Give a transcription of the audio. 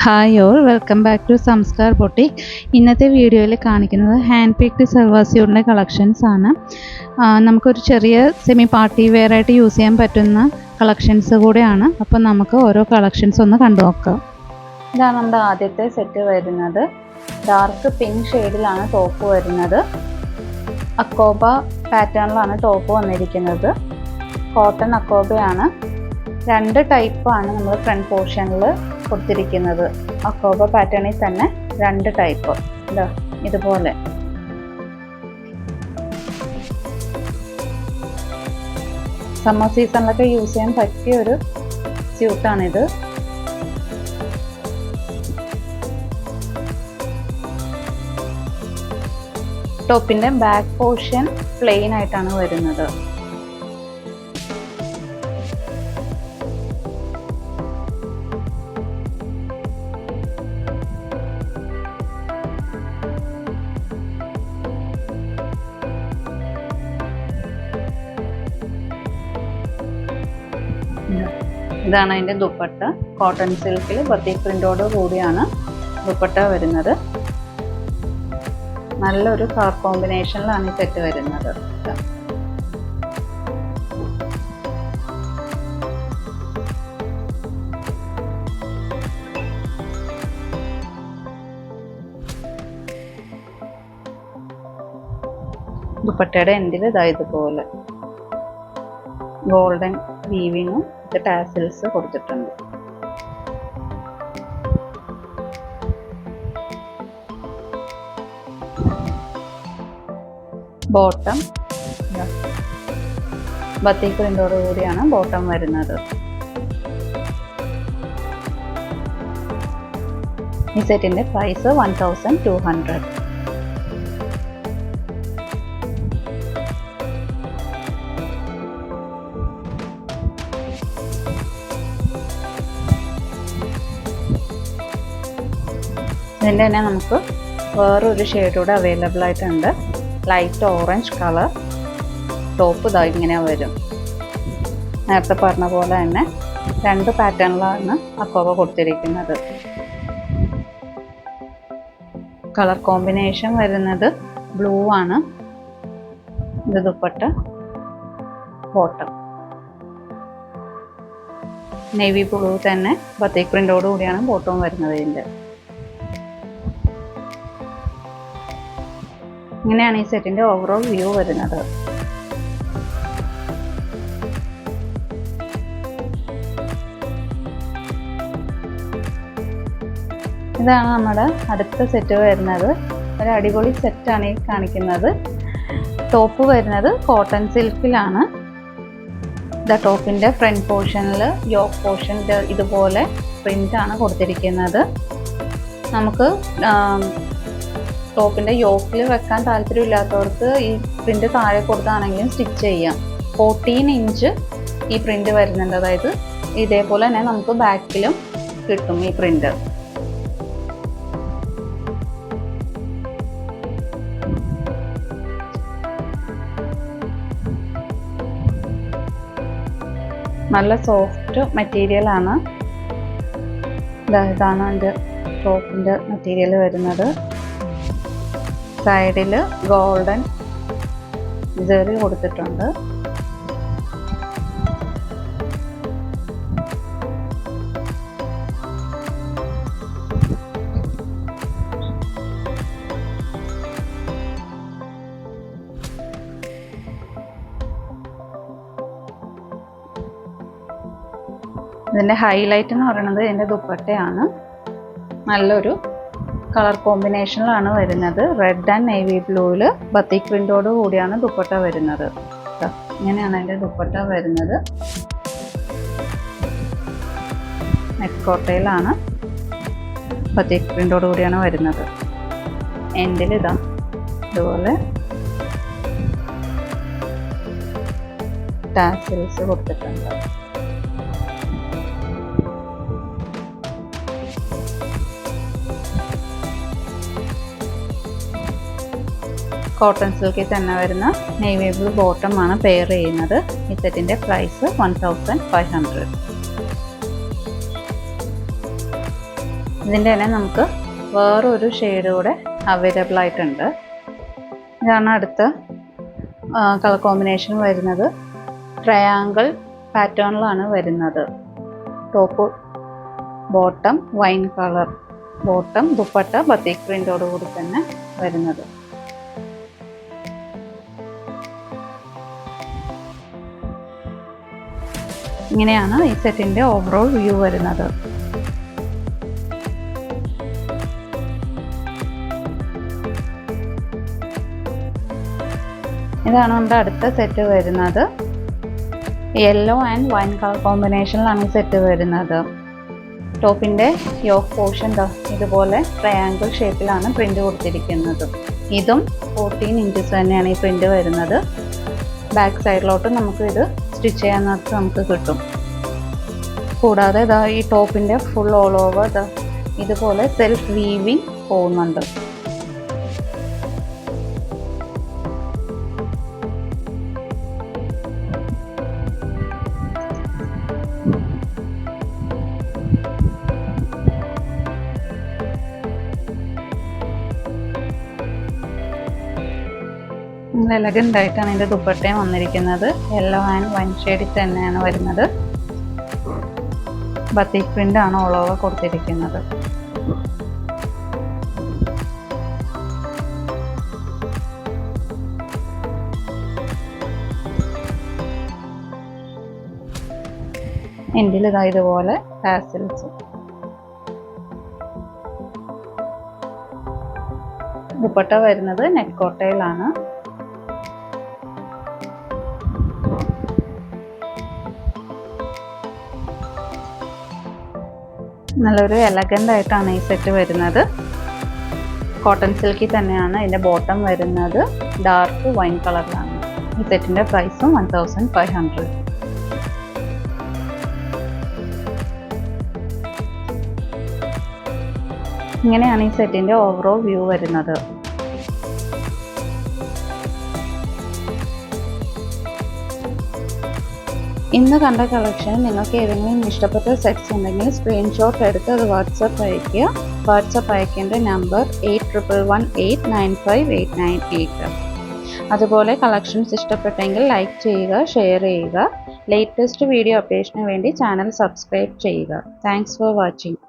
Hi all, welcome back to Sanskar boutique. ഇന്നത്തെ വീഡിയോയിൽ കാണിക്കുന്നത് ഹാൻഡ് പിക്ഡ് സൽവാർ കളക്ഷൻസ് ആണ്. നമുക്കൊരു ചെറിയ സെമി പാർട്ടി വെയർ ആയിട്ട് യൂസ് ചെയ്യാൻ പറ്റുന്ന കളക്ഷൻസ് കൂടെയാണ്. അപ്പോൾ നമുക്ക് ഓരോ കളക്ഷൻസ് ഒന്ന് കണ്ടു നോക്കാം. ഇതാണ് നമ്മുടെ ആദ്യത്തെ സെറ്റ് വരുന്നത്. ഡാർക്ക് പിങ്ക് ഷെയ്ഡിലാണ് ടോപ്പ് വരുന്നത്. അക്കോബ പാറ്റേണിലാണ് ടോപ്പ് വന്നിരിക്കുന്നത്. കോട്ടൺ അക്കോബയാണ്. രണ്ട് ടൈപ്പാണ് നമ്മൾ ഫ്രണ്ട് പോർഷനിൽ കൊടുത്തിരിക്കുന്നത്. അക്കോബ പാറ്റേണിൽ തന്നെ രണ്ട് ടൈപ്പ്. ഇതാ ഇതുപോലെ സമ്മർ സീസണിലൊക്കെ യൂസ് ചെയ്യാൻ പറ്റിയ ഒരു സ്യൂട്ടാണിത്. ടോപ്പിന്റെ ബാക്ക് പോർഷൻ പ്ലെയിൻ ആയിട്ടാണ് വരുന്നത്. ഇതാണ് അതിൻ്റെ ദുപ്പട്ട. കോട്ടൺ സിൽക്കിൽ ബത്തിക് പ്രിന്റോട് കൂടിയാണ് ദുപ്പട്ട വരുന്നത്. നല്ലൊരു കളർ കോമ്പിനേഷനിലാണ് ഈ സെറ്റ് വരുന്നത്. ദുപ്പട്ടയുടെ എൻഡിൽ ഇതാ ഇതുപോലെ ഗോൾഡൻ വീവിങ്ങും ടാസിൽസ് കൊടുത്തിട്ടുണ്ട്. ബോട്ടം ബത്തിക് പ്രിന്റോട് കൂടിയാണ് ബോട്ടം വരുന്നത്. ഈ സെറ്റിന്റെ പ്രൈസ് 1200. ഇതിൻ്റെ തന്നെ നമുക്ക് വേറൊരു ഷെയ്ഡ് കൂടെ അവൈലബിൾ ആയിട്ടുണ്ട്. ലൈറ്റ് ഓറഞ്ച് കളർ ടോപ്പ് ഇതാ ഇങ്ങനെ വരും. നേരത്തെ പറഞ്ഞ പോലെ തന്നെ രണ്ട് പാറ്റേണിലാണ് അക്കോബ കൊടുത്തിരിക്കുന്നത്. കളർ കോമ്പിനേഷൻ വരുന്നത് ബ്ലൂ ആണ്. ഇത് ദുപ്പട്ട, ബോട്ടം നേവി ബ്ലൂ തന്നെ ബത്തിക് പ്രിന്റോട് കൂടിയാണ് ബോട്ടം വരുന്നത്. ഇതിൻ്റെ ഇങ്ങനെയാണ് ഈ സെറ്റിന്റെ ഓവറോൾ വ്യൂ വരുന്നത്. ഇതാണ് നമ്മുടെ അടുത്ത സെറ്റ് വരുന്നത്. ഒരു അടിപൊളി സെറ്റാണ് ഈ കാണിക്കുന്നത്. ടോപ്പ് വരുന്നത് കോട്ടൺ സിൽക്കിലാണ്. ടോപ്പിന്റെ ഫ്രണ്ട് പോർഷനിൽ യോക്ക് പോർഷൻ ഇതുപോലെ പ്രിന്റ് ആണ് കൊടുത്തിരിക്കുന്നത്. നമുക്ക് ടോപ്പിന്റെ യോക്കിൽ വെക്കാൻ താല്പര്യമില്ലാത്തവർക്ക് ഈ പ്രിന്റ് താഴെ കൊടുത്താണെങ്കിലും സ്റ്റിച്ച് ചെയ്യാം. 14 ഇഞ്ച് ഈ പ്രിന്റ് വരുന്നുണ്ട്. അതായത് ഇതേപോലെ തന്നെ നമുക്ക് ബാക്കിലും കിട്ടും ഈ പ്രിന്റ്. നല്ല സോഫ്റ്റ് മെറ്റീരിയൽ ആണ്. ഇതാണ് എൻ്റെ ടോപ്പിന്റെ മെറ്റീരിയൽ വരുന്നത്. സൈഡിൽ ഗോൾഡൻ ജെറി കൊടുത്തിട്ടുണ്ട്. ഇതിൻ്റെ ഹൈലൈറ്റ് എന്ന് പറയുന്നത് ഇതിൻ്റെ ദുപ്പട്ടയാണ്. നല്ലൊരു കളർ കോമ്പിനേഷനിലാണ് വരുന്നത്. റെഡ് ആൻഡ് നേവി ബ്ലൂവിൽ ബത്തിക് പ്രിന്റോട് കൂടിയാണ് ദുപ്പട്ട വരുന്നത്. ഇങ്ങനെയാണ് അതിൻ്റെ ദുപ്പട്ട വരുന്നത്. നെക്കോട്ടയിലാണ് ബത്തിക് പ്രിന്റോട് കൂടിയാണ് വരുന്നത്. എൻഡിൽ ഇതാ ഇതുപോലെ ടാസിൽസ് കൊടുത്തിട്ടുണ്ട്. കോട്ടൺ സിൽക്കിൽ തന്നെ വരുന്ന നേവി ബ്ലൂ ബോട്ടം ആണ് പെയർ ചെയ്യുന്നത്. ഈ സെറ്റിൻ്റെ പ്രൈസ് 1500. ഇതിൻ്റെ തന്നെ നമുക്ക് വേറൊരു ഷെയ്ഡ് കൂടെ അവൈലബിൾ ആയിട്ടുണ്ട്. ഇതാണ് അടുത്ത കളർ കോമ്പിനേഷൻ വരുന്നത്. ട്രയാങ്കിൾ പാറ്റേണിലാണ് വരുന്നത്. Top bottom wine colour bottom, dupatta batik പ്രിൻ്റോട് കൂടി തന്നെ വരുന്നത്. ഇങ്ങനെയാണ് ഈ സെറ്റിൻ്റെ ഓവറോൾ വ്യൂ വരുന്നത്. ഇതാണ് നമ്മുടെ അടുത്ത സെറ്റ് വരുന്നത്. യെല്ലോ ആൻഡ് വൈൻ കളർ കോമ്പിനേഷനിലാണ് ഈ സെറ്റ് വരുന്നത്. ടോപ്പിൻ്റെ യോക്ക് പോർഷൻ ഇതുപോലെ ട്രയാങ്കിൾ ഷേപ്പിലാണ് പ്രിൻ്റ് കൊടുത്തിരിക്കുന്നത്. ഇതും 14 ഇഞ്ചസ് തന്നെയാണ് ഈ പ്രിൻ്റ് വരുന്നത്. ബാക്ക് സൈഡിലോട്ട് നമുക്ക് ഇത് സ്റ്റിച്ച് ചെയ്യാനായിട്ട് നമുക്ക് കിട്ടും. കൂടാതെ ഈ ടോപ്പിൻ്റെ ഫുൾ ഓൾ ഓവർ ഇതുപോലെ സെൽഫ് വീവിങ് പോകുന്നുണ്ട്. നല്ല എലഗൻ്റ് ആയിട്ടാണ് ഇതിൻ്റെ ദുപ്പട്ടയും വന്നിരിക്കുന്നത്. യെല്ലോ ആൻഡ് വൈൻ ഷെയ്ഡിൽ തന്നെയാണ് വരുന്നത്. ബത്തിക് പ്രിൻ്റ് ആണ് ഓൾ ഓവർ കൊടുത്തിരിക്കുന്നത്. എൻഡിൽ ഇതുപോലെ ടാസിൽസ്. ദുപ്പട്ട വരുന്നത് നെറ്റ് കോട്ടയിലാണ്. നല്ലൊരു എലഗൻ്റ് ആയിട്ടാണ് ഈ സെറ്റ് വരുന്നത്. കോട്ടൺ സിൽക്കിൽ തന്നെയാണ് ഇതിൻ്റെ ബോട്ടം വരുന്നത്. ഡാർക്ക് വൈൻ കളറിലാണ്. ഈ സെറ്റിൻ്റെ പ്രൈസും 1500. ഇങ്ങനെയാണ് ഈ സെറ്റിൻ്റെ ഓവറോൾ വ്യൂ വരുന്നത്. ഇന്ന് കണ്ട കളക്ഷൻ നിങ്ങൾക്ക് ഏതെങ്കിലും ഇഷ്ടപ്പെട്ട സെറ്റ്സ് ഉണ്ടെങ്കിൽ സ്ക്രീൻഷോട്ട് എടുത്ത് അത് വാട്സപ്പ് അയയ്ക്കുക. വാട്സപ്പ് അയക്കേണ്ട നമ്പർ 8118958988. അതുപോലെ കളക്ഷൻസ് ഇഷ്ടപ്പെട്ടെങ്കിൽ ലൈക്ക് ചെയ്യുക, ഷെയർ ചെയ്യുക. ലേറ്റസ്റ്റ് വീഡിയോ അപ്ഡേഷന് വേണ്ടി ചാനൽ സബ്സ്ക്രൈബ് ചെയ്യുക. Thanks for watching.